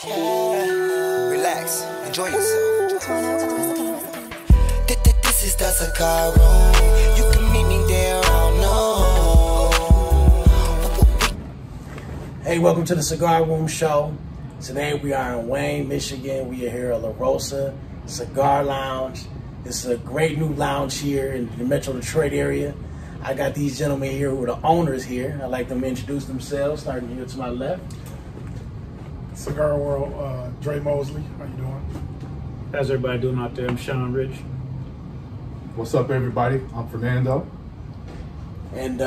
Relax, enjoy yourself. This is the cigar room. You can meet me there, I know. Hey, welcome to the Cigar Room Show. Today we are in Wayne, Michigan. We are here at LaRosa Cigar Lounge. It's a great new lounge here in the Metro Detroit area. I got these gentlemen here who are the owners here. I'd like them to introduce themselves, starting here to my left. Cigar World, Dre Mosley, how you doing? How's everybody doing out there? I'm Sean Rich. What's up, everybody? I'm Fernando. And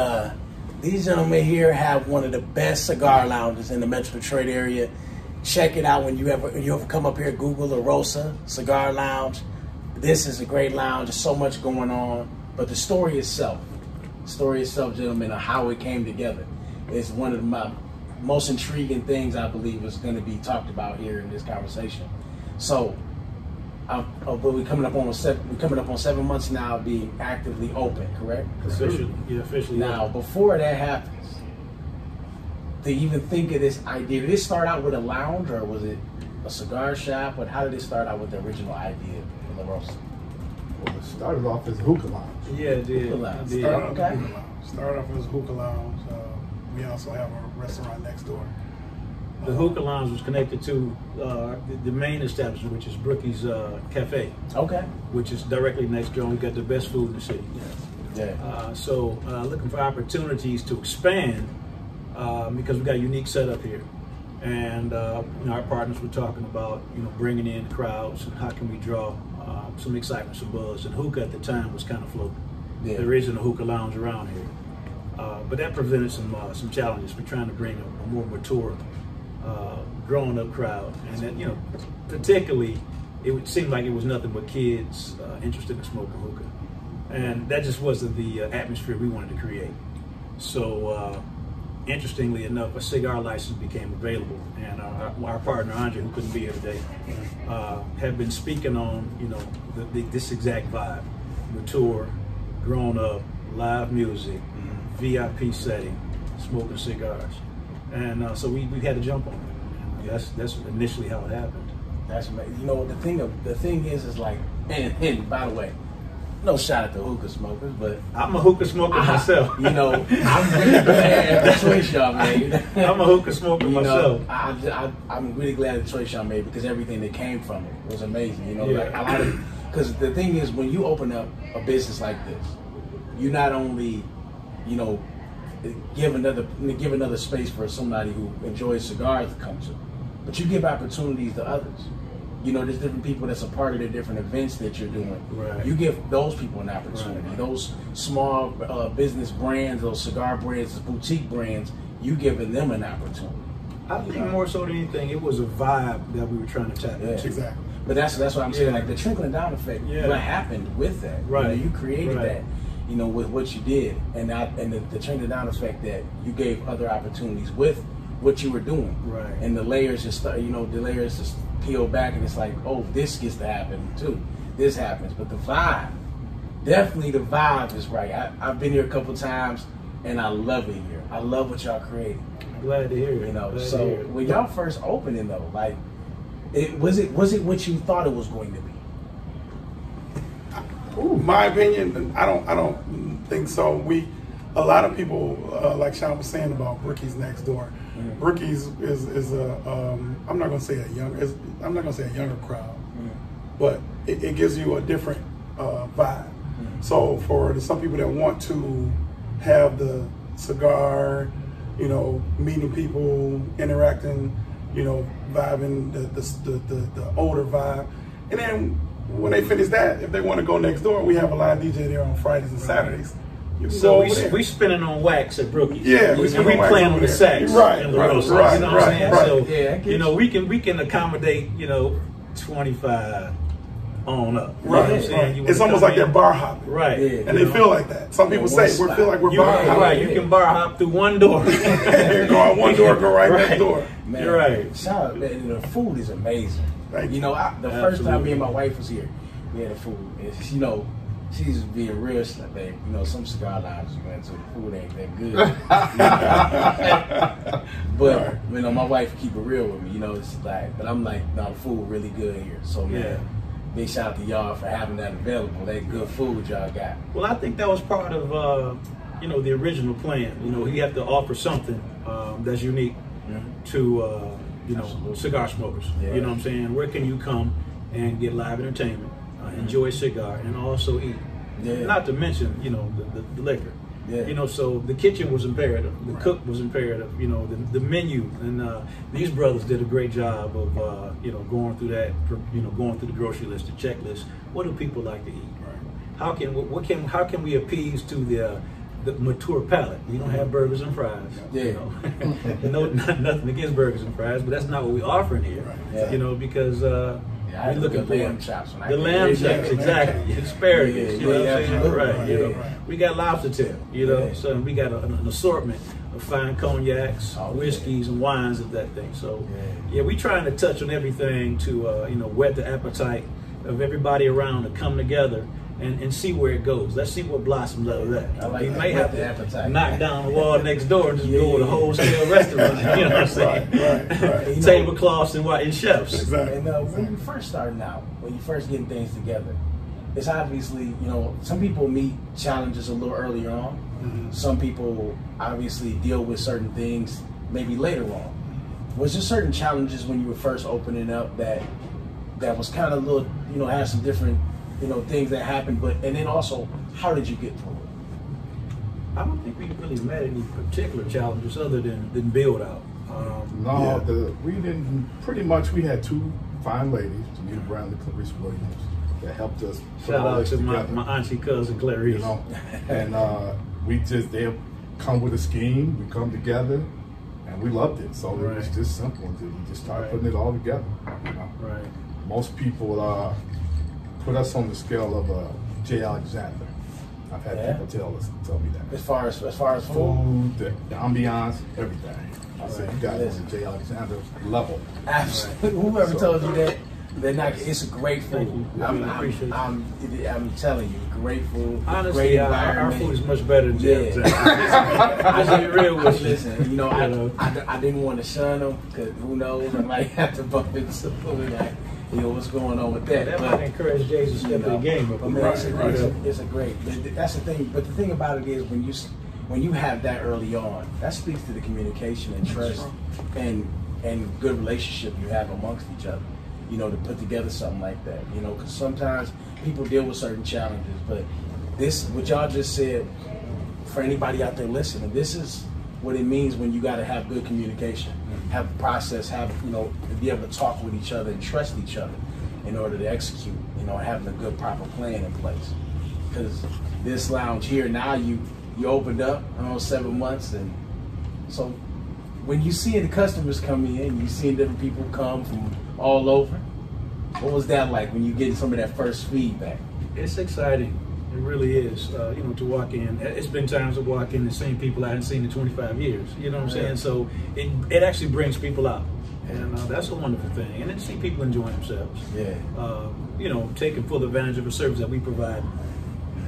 these gentlemen here have one of the best cigar lounges in the Metro Detroit area. Check it out when you ever come up here. Google LaRosa Cigar Lounge. This is a great lounge. There's so much going on, but the story itself, gentlemen, of how it came together is one of my most intriguing things I believe is going to be talked about here in this conversation. So, we're coming up on 7 months now of being actively open, correct? Officially, yeah, officially. Now, before that happens, to even think of this idea, did it start out with a lounge or was it a cigar shop? But how did it start out with the original idea of LaRosa? Well, it started off as a hookah lounge. Yeah, it did. Hookah lounge. It did. Started off as a hookah lounge. We also have a restaurant next door. The hookah lounge was connected to the main establishment, which is Brookie's Cafe. Okay. Which is directly next door. We got the best food in the city. Yeah. So looking for opportunities to expand because we got a unique setup here. And our partners were talking about bringing in crowds and how can we draw some excitement, some buzz. And hookah at the time was kind of floating. Yeah. There isn't a hookah lounge around here. But that presented some challenges. We're trying to bring a more mature, grown-up crowd, and then particularly, it would seem like it was nothing but kids interested in smoking hookah, and that just wasn't the atmosphere we wanted to create. So, interestingly enough, a cigar license became available, and our partner Andre, who couldn't be here today, had been speaking on this exact vibe: mature, grown-up, live music. VIP setting, smoking cigars, and so we had to jump on it. And that's initially how it happened. That's amazing. The thing is like, and by the way, no shot at the hookah smokers, but I'm a hookah smoker myself. I'm really glad the choice y'all made. I'm a hookah smoker myself. I'm really glad the choice y'all made because everything that came from it was amazing. Like a lot of, because the thing is, when you open up a business like this, you not only give another space for somebody who enjoys cigars to come to, but you give opportunities to others. There's different people that's a part of the different events that you're doing. Right. You give those people an opportunity. Right. Those small business brands, those cigar brands, those boutique brands, you giving them an opportunity. I think more so than anything, it was a vibe that we were trying to tap into. Exactly. But that's what I'm saying. Like the trickling down effect. Yeah. What happened with that? Right. You created that. With what you did, and the trickle down effect that you gave other opportunities with what you were doing, right? And the layers just the layers just peel back, and it's like, oh, this gets to happen too. This happens, but the vibe, definitely the vibe is right. I've been here a couple times, and I love it here. I love what y'all created. I'm glad to hear it. So when y'all first opening though, like, was it what you thought it was going to be? Ooh, my opinion, I don't think so. A lot of people, like Sean was saying about Brookie's next door. Mm-hmm. Brookie's is I'm not gonna say a younger crowd, but it gives you a different vibe. Mm-hmm. So for some people that want to have the cigar, meeting people, interacting, vibing the older vibe, and then when they finish that, if they want to go next door, we have a live DJ there on Fridays and Saturdays. So we spinning on wax at Brookie's. Yeah, we playing on the sax. Right. So we can accommodate 25 on up. Right. It's almost like they're bar hopping. Right. Yeah, and they feel like that. Some people say we feel like we're bar hopping. Right. You can bar hop through one door. Go out one door, go right next door. Man, you're right. Shout out, man, the food is amazing. The first time me and my wife was here, we had the food. It's, she's being real. She's like, babe, you know, some cigar lounges you went to, the food ain't that good. But you know, my wife keep it real with me. You know, it's like, but I'm like, no, the food really good here. So man, big shout out to y'all for having that available. That good food y'all got. Well, I think that was part of you know, the original plan. You know, you have to offer something that's unique to you know, cigar smokers. You know what I'm saying? Where can you come and get live entertainment, enjoy a cigar, and also eat? Not to mention, you know, the liquor. You know, so the kitchen was imperative, the cook was imperative, you know, the menu, and these brothers did a great job of, you know, going through that, you know, going through the grocery list, the checklist. What do people like to eat? How can we appease to the mature palate? We don't have burgers and fries. You know, nothing against burgers and fries, but that's not what we're offering here. You know, because we're looking for lamb chops. The lamb chops, exactly. Asparagus, you know what I'm saying? Right. You know, we got lobster tail. You know, so we got an assortment of fine cognacs, whiskeys, and wines of that thing. So yeah, we trying to touch on everything to you know, whet the appetite of everybody around to come together and see where it goes. Let's see what blossoms out of that. You may have to knock down the wall next door and just go to a wholesale restaurant. You know what I'm saying? Tablecloths and chefs. Exactly. And when you first starting out, when you first getting things together, it's obviously, you know, some people meet challenges a little earlier on. Some people obviously deal with certain things maybe later on. Was there certain challenges when you were first opening up that was kind of a little, you know, had some different, you know, things that happened, and then also, how did you get through it? I don't think we really met any particular challenges other than build out. We didn't. Pretty much, we had two fine ladies, Janita Brown and Clarice Williams, that helped us. Shout out to my auntie cousin Clarice. You know, and they come with a scheme. We come together, and we loved it. So it was just simple. We just started putting it all together. You know? Most people put us on the scale of J. Alexander. I've had people tell me that. As far as food, the ambiance, everything. I said, you guys on the J. Alexander level. Absolutely. Whoever told you that, they're not. It's a great food. I'm telling you, great food. Honestly, great our environment. food is much better than J. Alexander. Let's be real with you. Listen, you know, I didn't want to shun them because who knows, I might have to bump into some food. Like, you know, what's going on with that? That might encourage Jay to step the game up. But man, it's a great. That's the thing. But the thing about it is when you have that early on, that speaks to the communication and trust and good relationship you have amongst each other. You know, to put together something like that. You know, because sometimes people deal with certain challenges, but this, what y'all just said, for anybody out there listening, this is what it means when you got to have good communication, have a process, you know, to be able to talk with each other and trust each other in order to execute, you know, having a good proper plan in place. Because this lounge here, now you opened up, 7 months, and so when you see the customers come in, you see different people come from all over. What was that like when you get some of that first feedback? It's exciting. It really is. You know, to walk in. It's been times to walk in and seeing people I hadn't seen in 25 years. You know what I'm saying? So it actually brings people out. And that's a wonderful thing. And then see people enjoying themselves. You know, taking full advantage of the service that we provide.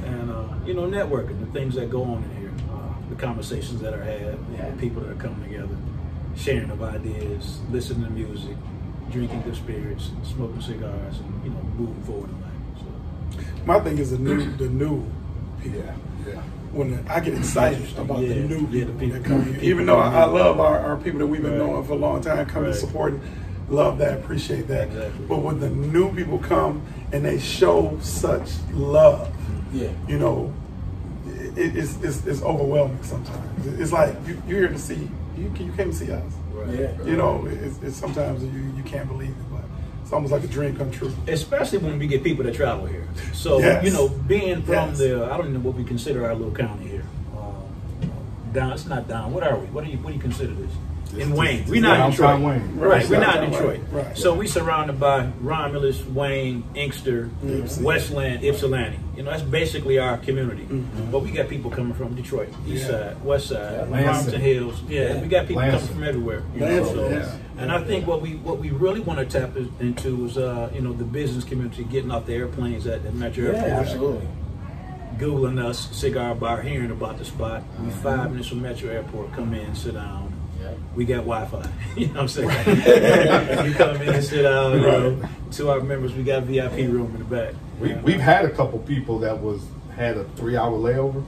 And, you know, networking, the things that go on in here. The conversations that are had, the people that are coming together, sharing of ideas, listening to music, drinking good spirits, smoking cigars, and, you know, moving forward in life. So. My thing is the new people. When I get excited about the new people that come in, even though I love our people that we've been knowing for a long time, coming to support and love that, appreciate that. But when the new people come and they show such love, you know, it's overwhelming sometimes. It's like you're here to see, you came to see us. You know, it's sometimes you can't believe it, but it's almost like a dream come true. Especially when we get people that travel here. So, you know, being from I don't know what we consider our little county here. Down, it's not down. What are we? What do you consider this? In Wayne. We're not in Detroit. Right, we're not in Detroit. So we surrounded by Romulus, Wayne, Inkster, Westland, Ypsilanti. You know, that's basically our community. But we got people coming from Detroit, East Side, West Side, Farmington Hills. We got people coming from everywhere. You know, so, and I think what we really want to tap into is you know, the business community getting off the airplanes at Metro Airport. Absolutely. Googling us, cigar bar, hearing about the spot. We 5 minutes from Metro Airport. Come in, sit down. We got Wi-Fi. You know what I'm saying? You come in and sit down. You know, to our members, we got VIP room in the back. We've had a couple people that had a 3-hour layover.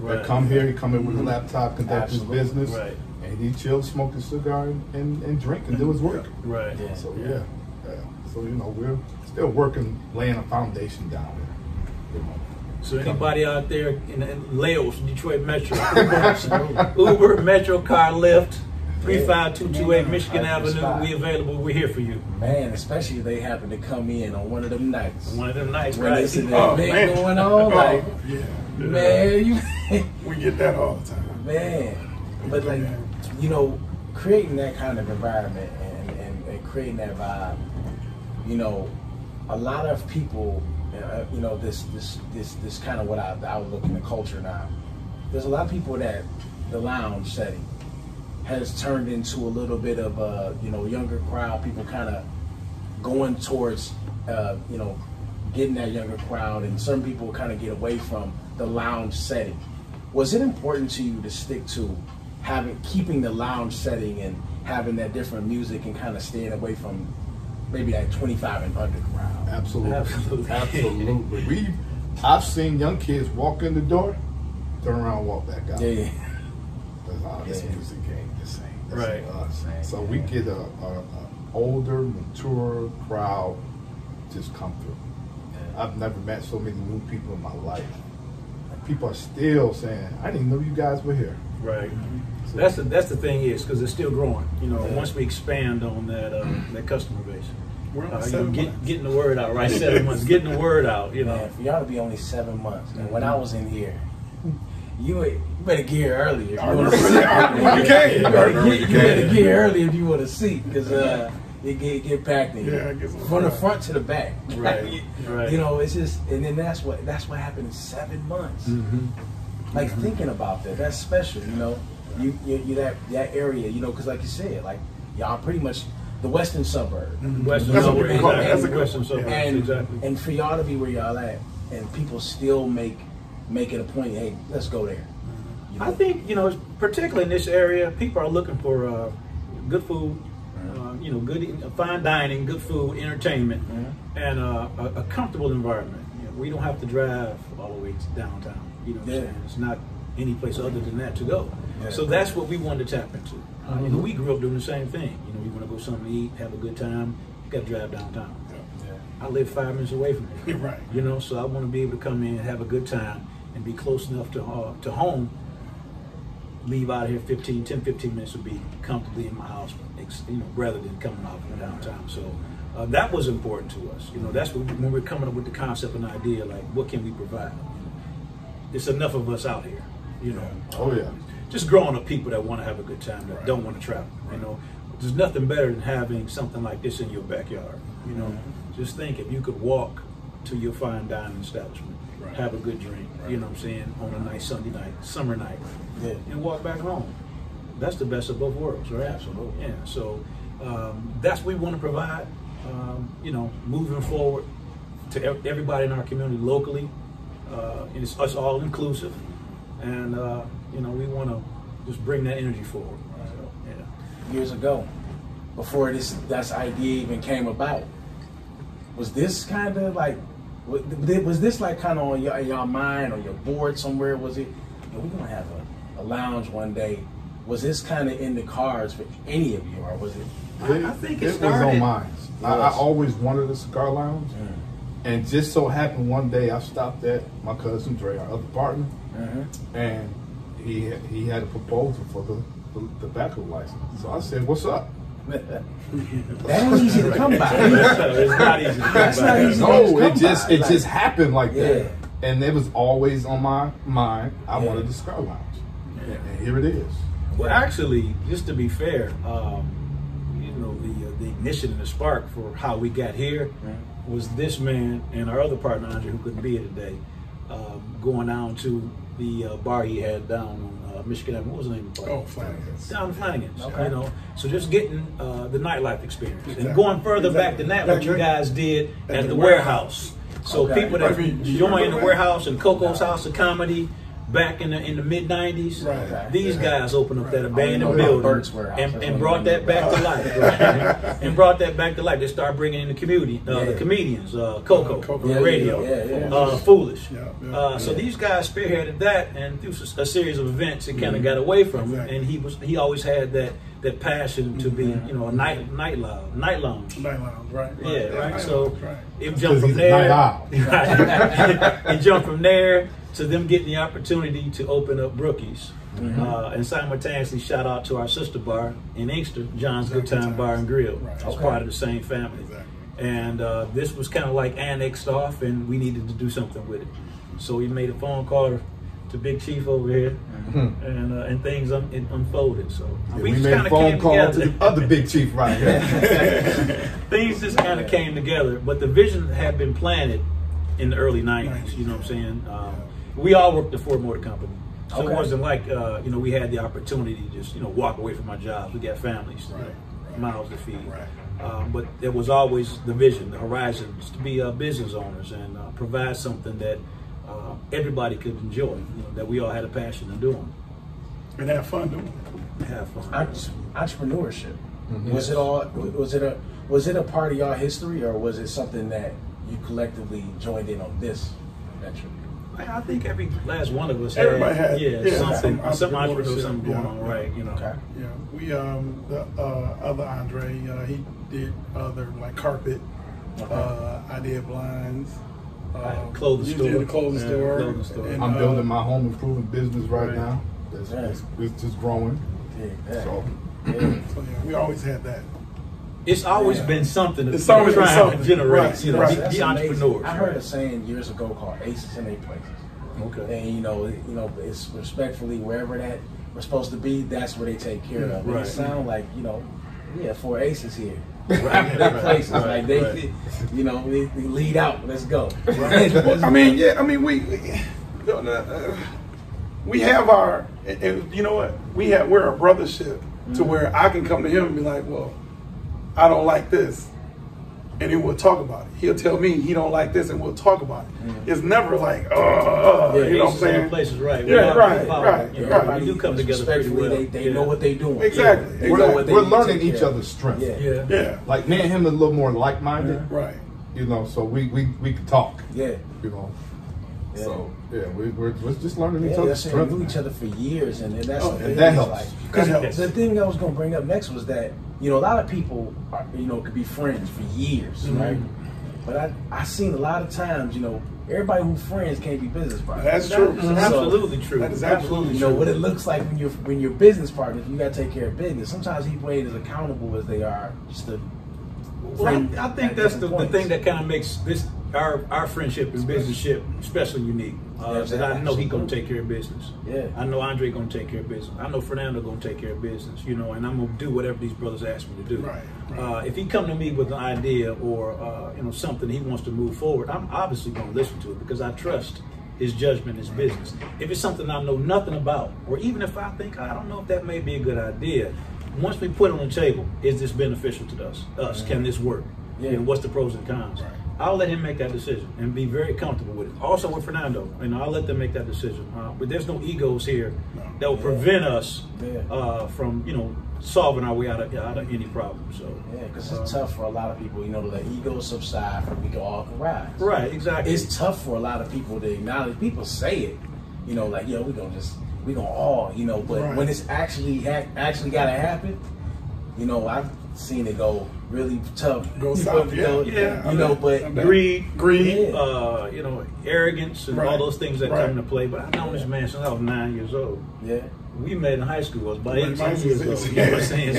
That come here, he come in with a laptop, conduct his business, and he chill, smoke his cigar, and drink and do his work. Right. Yeah. So so you know, we're still working, laying a foundation down. You know. So anybody out there in Laos, Detroit Metro, Uber, Metro Car, Lyft, 35228 Michigan Avenue, we available. We're here for you. Man, especially if they happen to come in on one of them nights. One of them nights, when right? They see that big going on, like, man, you. We get that all the time. Man, but like, you know, creating that kind of environment and creating that vibe, you know, a lot of people. You know, this kind of what I outlook in the culture now. There's a lot of people that the lounge setting has turned into a little bit of a, you know, younger crowd. People kind of going towards, you know, getting that younger crowd, and some people kind of get away from the lounge setting. Was it important to you to stick to keeping the lounge setting and having that different music and kind of staying away from maybe that 25 and under crowd? Absolutely. I've seen young kids walk in the door, turn around and walk back out. Yeah. This music ain't the same. Right. So we get a older, mature crowd just come through. Yeah. I've never met so many new people in my life. And people are still saying, I didn't know you guys were here. Right. So that's the thing is, because it's still growing. You know, once we expand on that customer base. Getting the word out, right? 7 months, getting the word out, you know. Man, for y'all to be only 7 months, and when I was in here, you better get here early if you want to see. You better get here early if you want to see, because it get packed in. From the front to the back. Right. You know, it's just, and then that's what happened in 7 months. Like thinking about that's special. You know, you that area. You know, because like you said, like y'all pretty much. The western suburb. Western suburb. And for y'all to be where y'all at, and people still make it a point, hey, let's go there. You know? I think, you know, particularly in this area, people are looking for good food, you know, good fine dining, good food, entertainment, and a comfortable environment. You know, we don't have to drive all the way to downtown. You know what I'm saying? It's not any place other than that to go. So that's what we wanted to tap into. You know, we grew up doing the same thing. You know, you want to go something to eat, have a good time, you got to drive downtown. I live 5 minutes away from it. Right. You know, so I want to be able to come in, have a good time, and be close enough to home. Leave out of here 10, 15 minutes would be comfortably in my house, you know, rather than coming out from downtown. So that was important to us. You know, that's when we're coming up with the concept and idea, like, what can we provide? There's enough of us out here, you know. Oh yeah. Just growing up people that want to have a good time, that don't want to travel. You know, there's nothing better than having something like this in your backyard. You know, just think if you could walk to your fine dining establishment, have a good drink, you know what I'm saying, on a nice Sunday night, summer night, and walk back home. That's the best of both worlds, right? Absolutely. Yeah. So that's what we want to provide. You know, moving forward to everybody in our community locally, and it's us all inclusive, and you know, we want to just bring that energy forward. So, years ago, before that idea even came about, was this kind of like, was this like kind of on your mind or your board somewhere? Was it, we're gonna have a lounge one day? Was this kind of in the cards for any of you, or was it? I think it was on mine. I always wanted a cigar lounge, and just so happened one day I stopped at my cousin Dre, our other partner, and he had a proposal for the tobacco license. So I said, "What's up?" That ain't easy to come by. It's not easy to come by. That's not easy to No, come it by. just happened like that, and it was always on my mind. I wanted the cigar lounge, and here it is. Well, actually, just to be fair, you know, the ignition and the spark for how we got here was this man and our other partner, Andre, who couldn't be here today, going down to the bar he had down on Michigan Avenue. What was the name of the bar? Oh, Flanagan's. Down to Flanagan's. Okay. You know, so just getting the nightlife experience and going further back than that, what you guys did at the warehouse. So people that joined the Warehouse and Coco's House of Comedy back in the mid '90s, these guys opened up that abandoned building and brought that back to life, and brought that back to life. They started bringing in the community, the comedians, Coco, radio, Foolish. So these guys spearheaded that, and through a series of events, it kind of got away from him. And he always had that passion to be, you know, a night lounge, right? Yeah, right. So it jumped from there. It jumped from there to them getting the opportunity to open up Brookie's, and simultaneously shout out to our sister bar in Inkster, John's Good Time Bar and Grill. It's part of the same family. And this was kind of like annexed off, and we needed to do something with it. So we made a phone call to Big Chief over here, and things unfolded. So we made a phone call to the other Big Chief right here. Things just kind of came together, but the vision had been planted in the early '90s. You know what I'm saying? We all worked at Ford Motor Company, so it wasn't like you know, we had the opportunity to just, you know, walk away from our jobs. We got families, mouths to feed. But there was always the vision, the horizons, to be business owners and provide something that everybody could enjoy, you know, that we all had a passion in doing. And have fun doing it. Have fun. Entrepreneurship. Was it a part of your history, or was it something that you collectively joined in on this venture? I think every last one of us Everybody had some entrepreneurship, something going on, right? You know. Yeah, we the other Andre, he did other like carpet. I did blinds. Clothing store. Did the clothing store. And, I'm building my home improvement business right now. It's just growing. So we always had that. It's always been something. It's always been something. To generate, you know, That's the entrepreneurs. I heard a saying years ago called "Aces in 8 places." Okay. And you know, it's respectfully wherever that we're supposed to be, that's where they take care of. And it sound like, you know, 4 aces here. Right. Places like they, you know, we lead out. Let's go. I mean, we have our, you know what? We're a brothership to where I can come to him and be like, well, I don't like this, and then we'll talk about it. He'll tell me he don't like this, and we'll talk about it. It's never like, you know what I'm saying? Places, right? Right. We do come together pretty well. They know what they're doing. Exactly. We're learning each other's strengths. Yeah. Like me and him are a little more like-minded. Right. You know, so we can talk. Yeah. You know. Yeah. So we're just learning each other's strengths. We knew each other for years, and that's and that helps. Like, the thing I was going to bring up next was that, you know, a lot of people are, you know, could be friends for years, right? But I seen a lot of times, you know, everybody who's friends can't be business partners. That's true. Absolutely true. That is absolutely true. You know what it looks like when you're business partners. You got to take care of business. Sometimes people ain't as accountable as they are. Just to. Well, I think that's the thing that kind of makes this our friendship and businesship especially unique. That I know he gonna take care of business. Yeah. I know Andre gonna take care of business. I know Fernando gonna take care of business. You know, and I'm gonna do whatever these brothers ask me to do. Right. If he come to me with an idea or you know, something he wants to move forward, I'm obviously gonna listen to it because I trust his judgment, his business. If it's something I know nothing about, or even if I think I don't know if that may be a good idea, once we put it on the table, is this beneficial to us? Can this work? Yeah. You know, what's the pros and cons? Right. I'll let him make that decision and be very comfortable with it. Also with Fernando, you know, I'll let them make that decision. But there's no egos here that will prevent us from, you know, solving our way out of any problem. So because it's tough for a lot of people, you know, to let egos subside for we can all rise. Right, exactly. It's tough for a lot of people to acknowledge. People say it, you know, like, yo, we gonna all, you know, but when it's actually gotta happen, you know, I've seen it go really tough. Go south, you know, but greed, you know, arrogance and all those things that come into play. But I've known this man since I was 9 years old. Yeah. We met in high school. I was about 18 years old. You know what I'm saying?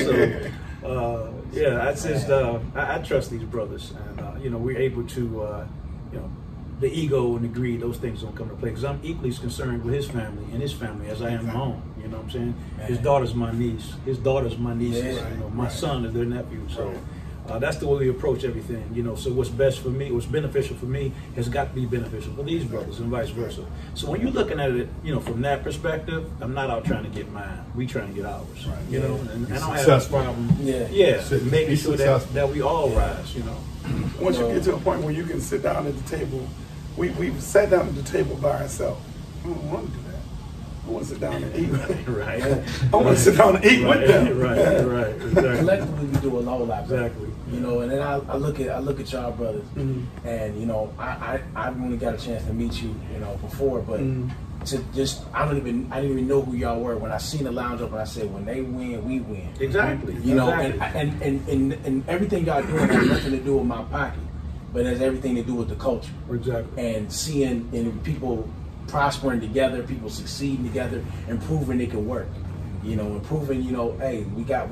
So, that's just, I trust these brothers. And, you know, we're able to, you know, the ego and the greed, those things don't come into play. Because I'm equally as concerned with his family and his family as I am my own. You know what I'm saying? His daughter's my niece. His daughter's my nieces. You know, my son is their nephew. So that's the way we approach everything. You know, so what's best for me, what's beneficial for me, has got to be beneficial for these brothers and vice versa. So when you're looking at it, you know, from that perspective, I'm not out trying to get mine. We trying to get ours. You know, and I don't have a problem. Making sure that we all rise. You know. Once you get to a point where you can sit down at the table we've sat down at the table by ourselves. I don't want to do that. I want to sit down and eat. Right. I want to sit down and eat with them. Right. Exactly. Collectively, we do a whole lot better. Exactly. You know, and then I look at y'all brothers, and you know, I've only got a chance to meet you, you know, before, but to just I didn't even know who y'all were. When I seen the lounge up, and I said, when they win, we win. Exactly. You know, exactly. and everything y'all doing has nothing to do with my pocket, but it has everything to do with the culture. Exactly. And seeing people prospering together, people succeeding together, and proving it can work. You know, and proving, you know, hey, we got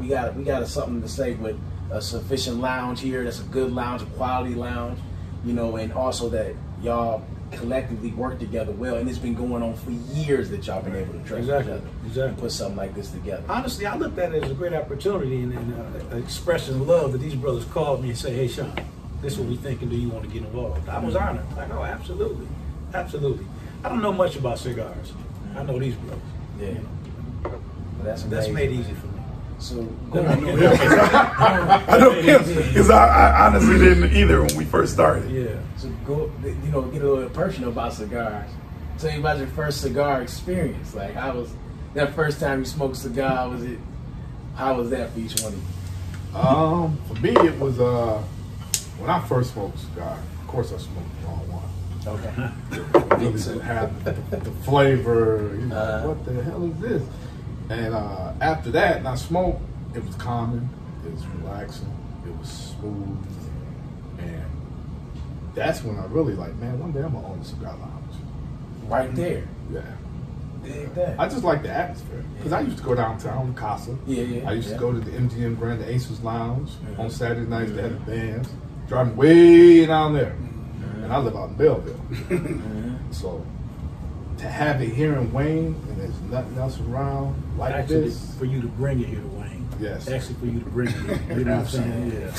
something to say with a sufficient lounge here. That's a good lounge, a quality lounge. You know, and also that y'all collectively work together well, and it's been going on for years that y'all been able to trust each other and put something like this together. Honestly, I looked at it as a great opportunity and an expression of love that these brothers called me and said, "Hey, Sean, this is what we thinking. Do you want to get involved?" I was honored. Like, oh, absolutely, absolutely. I don't know much about cigars. I know these brothers. Yeah, you know. That's made easy for me. So go on. I know because I honestly didn't either when we first started. Yeah. So go, you know, get a little personal about cigars. Tell me about your first cigar experience. Like, how was that first time you smoked a cigar? How was that for each one of you? For me, it was when I first smoked a cigar. Of course, I smoked the wrong one. Okay. It really didn't have the flavor. You know, what the hell is this? And after that, and I smoked, it was calming, it was relaxing, it was smooth, and that's when I really like, man, one day I'm gonna own a cigar lounge. Right there. Yeah. Dig that. I just like the atmosphere because I used to go downtown, Casa. Yeah. I used to go to the MGM Grand, the Aces Lounge on Saturday nights. They had the bands driving way down there, and I live out in Belleville. So to have it here in Wayne and there's nothing else around like Actually, this, for you to bring it here to Wayne. Yes. Actually, for you to bring it here. You know what I'm saying? Yeah.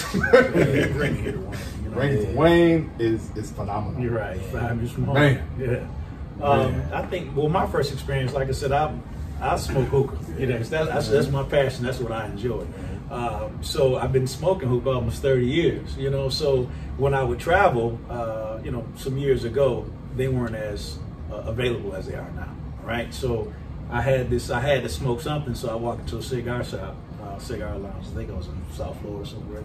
Bring it here to Wayne. You know? bringing it to Wayne is phenomenal. You're right. 5 years from home. Man. Yeah. I think, well, my first experience, like I said, I smoke hookah. You know, that's my passion. That's what I enjoy. So I've been smoking hookah almost 30 years. You know, so when I would travel, you know, some years ago, they weren't as available as they are now. Right. So I had to smoke something. So I walked into a cigar shop, Cigar Lounge. I think it was in South Florida somewhere.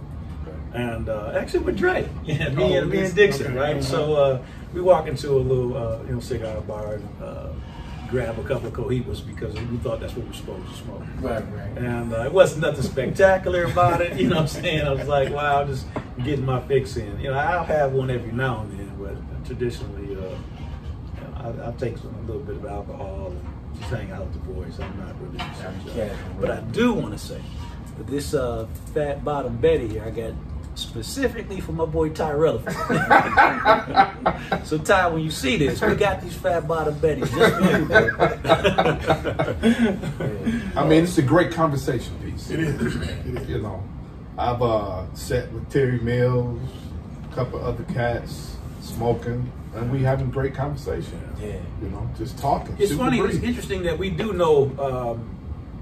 And actually with Dre, me and Dixon, right? Okay. So we walk into a little, cigar bar and grab a couple of cohibas because we thought that's what we're supposed to smoke. Right. And it wasn't nothing spectacular about it, you know what I'm saying? I was like, wow, I'm just getting my fix in. You know, I'll have one every now and then, but traditionally, I'll take a little bit of alcohol and just hang out with the boys. I'm not really but I do want to say that this fat bottom Betty here, I got specifically for my boy Tyrell. So Ty, when you see this, we got these fat bottom Betties just for you, bro. I mean, it's a great conversation piece. It is. You know, I've sat with Terry Mills, a couple other cats, smoking, and we having great conversation. Yeah. You know, just talking. It's funny, it's interesting that we do know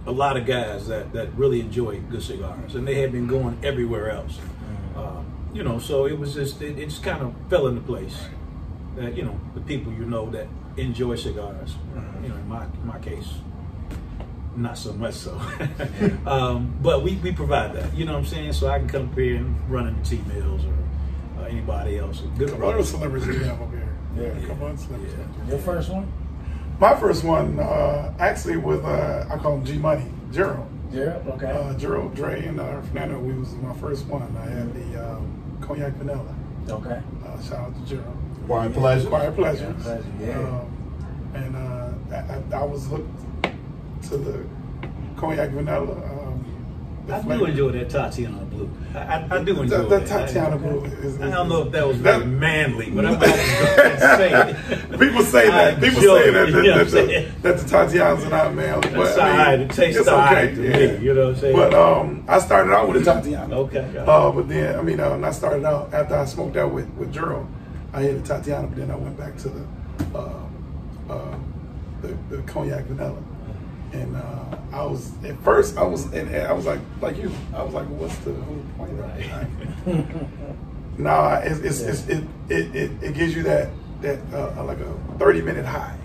a lot of guys that really enjoy good cigars, and they have been going everywhere else. You know, so it was just, it just kind of fell into place that, you know, the people you know that enjoy cigars, you know, in my case, not so much so. But we provide that, you know what I'm saying? So I can come up here and run into T-Mills or anybody else. Good What other celebrities do you have up here? Yeah. Come on, celebrities. Yeah. Your first one? My first one actually was, I call him G-Money, Gerald. Gerald, okay. Gerald, Dre, and Fernando, we was my first one. I had the Cognac Vanilla. Okay. Shout out to Gerald. Quiet Pleasure. Quiet Pleasure. Yeah. And I was hooked to the Cognac Vanilla. I do enjoy that Tatiana Blue. I do enjoy that. That Tatiana Blue is I don't know if that was very manly, but I'm not going to say it. People say that. People say that the Tatianas are not manly. That's all right. It tastes all right to me. You know what I'm saying? But I started out with a Tatiana. Okay. But then, when I started out, after I smoked out with Gerald, I had a Tatiana, but then I went back to the Cognac Vanilla. And I was like you. I was like, what's the whole point of that? No, it gives you that that like a 30-minute high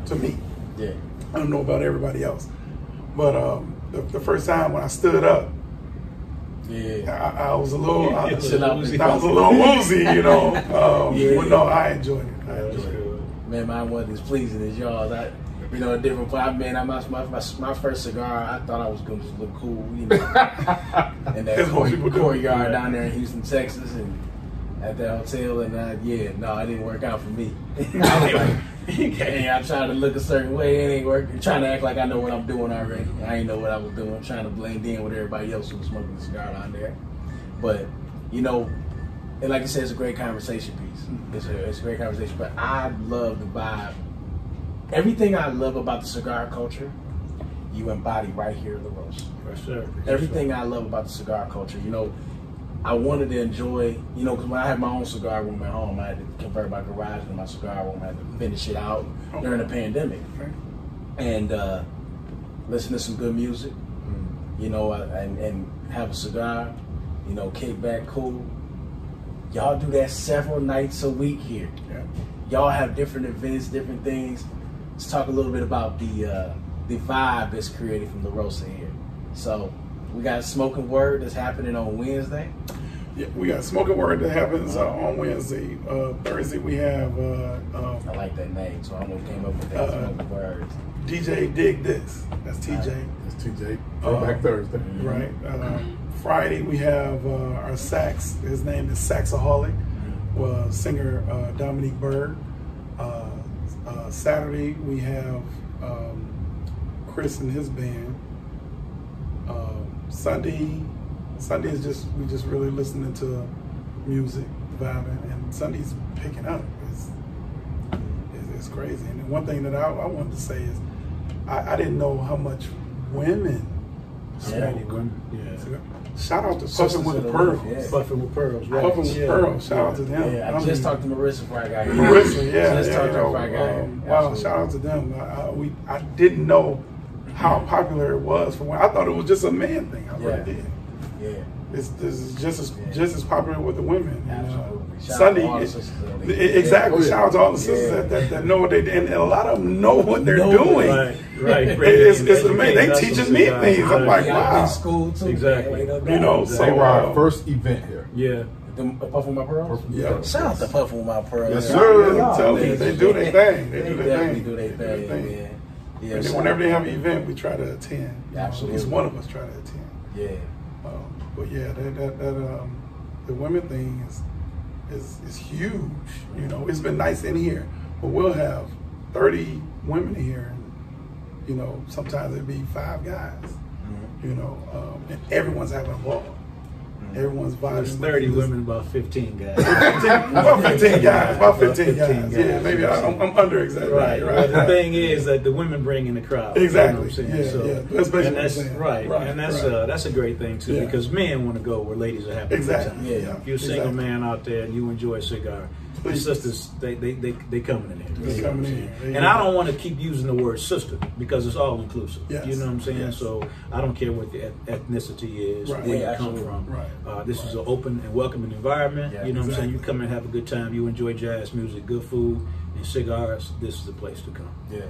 to me. Yeah. I don't know about everybody else, but the first time when I stood up, I was a little, I was a little woozy, you know. But no, I enjoyed it. I enjoyed it. Man, mine wasn't as pleasing as y'all's. You know, a different part. Man, my first cigar, I thought I was going to just look cool, you know. In that courtyard down there in Houston, Texas, and at that hotel, and it didn't work out for me. I was like, hey, I'm trying to look a certain way, it ain't working. Trying to act like I know what I'm doing already. I ain't know what I was doing. Trying to blend in with everybody else who was smoking a cigar down there. But, you know, and like I said, it's a great conversation piece. It's a great conversation. But I love the vibe. Everything I love about the cigar culture, you embody right here in LaRosa. For sure. Everything I love about the cigar culture, you know, I wanted to enjoy, you know, because when I had my own cigar room at home, I had to convert my garage into my cigar room. I had to finish it out during the pandemic. And listen to some good music, you know, and have a cigar, you know, kick back, cool. Y'all do that several nights a week here. Y'all have different events, different things. Let's talk a little bit about the vibe that's created from LaRosa here. So we got Smoking Word that's happening on Wednesday. Yeah, we got Smoking Word that happens on Wednesday. Thursday we have. I like that name, so I almost came up with that. Smoking Word. DJ Dig This. That's TJ. That's TJ. Throwback Thursday. Right. Friday we have our sax. His name is Saxaholic. Singer Dominique Berg. Saturday we have Chris and his band. Sunday is we just really listening to music, vibing, and Sunday's picking up. It's crazy. And one thing that I wanted to say is I didn't know how much women smoke. Shout out to Puffin' with the Pearls. Puffin' with Pearls, right? Puffin' with Pearls. Shout out to them. Yeah, I just talked to Marissa before I got here. Marissa, yeah. Just talked to her before I got here. Wow, shout out to them. I didn't know how popular it was for women. I thought it was just a man thing. I really did. Yeah. This is just as popular with the women. Absolutely. Sunday, exactly. Shout out to all the sisters that know what they did, and a lot of them know what they're doing. Right. It's amazing. They teaching me things. I'm like, wow. School too. Exactly. You know, so they were our first event here. Yeah. The Puffin' with My Pearls? Yeah. Shout out to Puffin' with My Pearls. Yes, sir. Tell me, they do their thing. They do their definitely thing. do their thing. Yeah. And then whenever they have an event, we try to attend. Absolutely. At least one of us try to attend. Yeah. But yeah, the women thing is huge. You know, it's been nice in here, but we'll have 30 women here, and you know, sometimes it'd be 5 guys. You know, and everyone's having a ball. Everyone's vibing. There's 30 women, about 15 guys. About 15 guys. About 15 guys. Yeah, maybe I'm under exaggerating. Right. The thing is that the women bring in the crowd. Exactly. You know what I'm saying? Yeah. That's basically and that's what I'm saying. right. And that's a great thing too, because men want to go where ladies are having a good time. Yeah. If you're a single man out there and you enjoy a cigar, the sisters they coming in here. They're coming in here. And I don't want to keep using the word sister because it's all inclusive. Yes. You know what I'm saying? Yes. So I don't care what the ethnicity is, Right. where you Yeah, come absolutely. from. Right. This is an open and welcoming environment. Yeah, you know what I'm saying? exactly. You come and have a good time. You enjoy jazz music, good food, and cigars. This is the place to come. Yeah.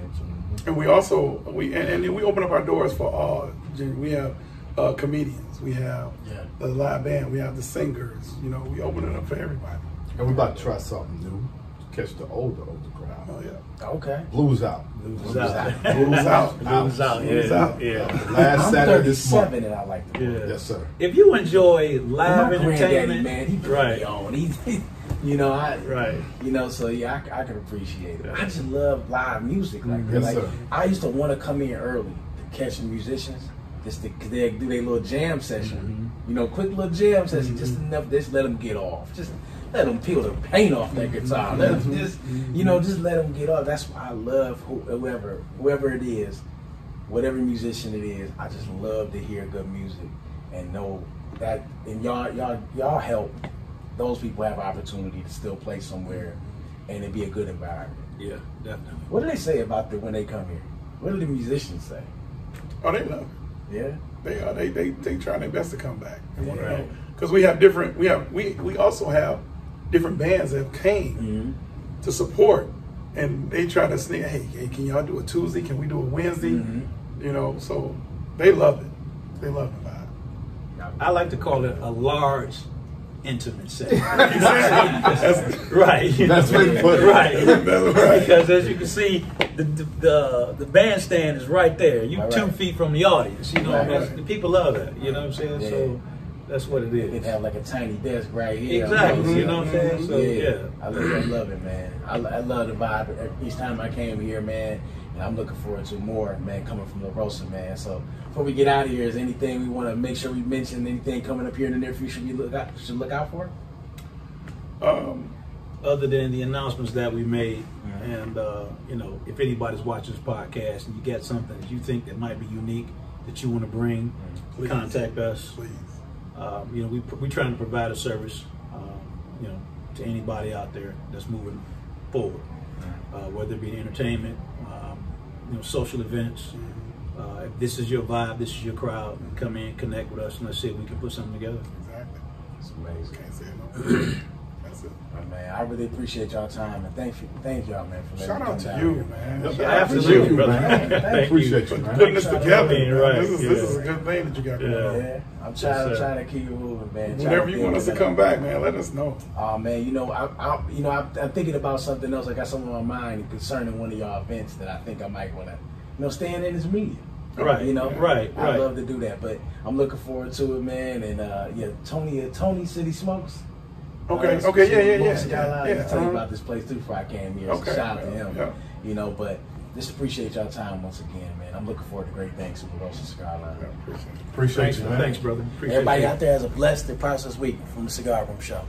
And we also and then we open up our doors for all. We have comedians. We have the live band. We have the singers. You know, we open it up for everybody. And we about to try something new. Catch the older crowd. Oh yeah. Okay. Blues out. Blues out. Blues out. Blues out. Blues out. Yeah. Last I'm Saturday this 37 month. and I like the blues. Yeah. Yes, sir. If you enjoy live My granddaddy, entertainment, man, he put right. me on. He you know, Right. You know, so yeah, I can appreciate it. I just love live music like that. Yes, Like sir. I used to want to come in early to catch the musicians, just to they do their little jam session. You know, quick little jam session, just enough. Just let them get off. Just let them peel the paint off that guitar. Let them just, you know, just let them get off. That's why I love whoever it is, whatever musician it is. I just love to hear good music and know that. And y'all help those people have opportunity to still play somewhere, and it be a good environment. Yeah, definitely. What do they say about when they come here? What do the musicians say? Oh, they love it. Yeah. They are. They try their best to come back. They want to Right. know because we have different. We also have different bands that came to support, and they try to sneak, hey, can y'all do a Tuesday? Can we do a Wednesday? You know, so they love it. They love the vibe. I like to call it a large, intimate setting. Right. That's what you put it. Right. That's right. Because as you can see, the bandstand is right there. You 2 feet from the audience. You know, the people love that. You know what I'm saying? Yeah. So that's what it is. They have like a tiny desk right here. Exactly. You know what I'm saying? So yeah. I love it, man. I love the vibe. Each time I came here, man, and I'm looking forward to more, man, coming from LaRosa, man. So before we get out of here, is anything we want to make sure we mention? Anything coming up here in the near future we should look out for? Other than the announcements that we made, and you know, if anybody's watching this podcast and you got something that you think that might be unique that you want to bring, contact us. Please. You know, we trying to provide a service, you know, to anybody out there that's moving forward, whether it be entertainment, you know, social events. If this is your vibe, this is your crowd, come in, connect with us, and let's see if we can put something together. Exactly. It's amazing. Can't say enough. That's it. Man, I really appreciate y'all time, and thank y'all, man, for letting Shout me out come to down you, here. man. Absolutely, brother. I appreciate you, For man. putting this together. Right. This is a good thing that you got going on. Yeah, I'm trying to keep it moving, man. Whenever you want us to come back, man, let us know. Oh man, you know, I'm thinking about something else. I got something on my mind concerning one of y'all events that I think I might want to, you know, stand in this media. Right. You know, Right. I love to do that, but I'm looking forward to it, man. And yeah, Tony City Smokes. Okay. LaRosa Cigar Lounge. Yeah. I tell you about this place too before I came here. Okay. So shout out to him. Yeah. You know, but just appreciate y'all time once again, man. I'm looking forward to great things with LaRosa Cigar Lounge. Yeah, appreciate it. Appreciate you, man. Thanks, brother. Appreciate Everybody you. out there has a blessed and prosperous week from the Cigar Room Show.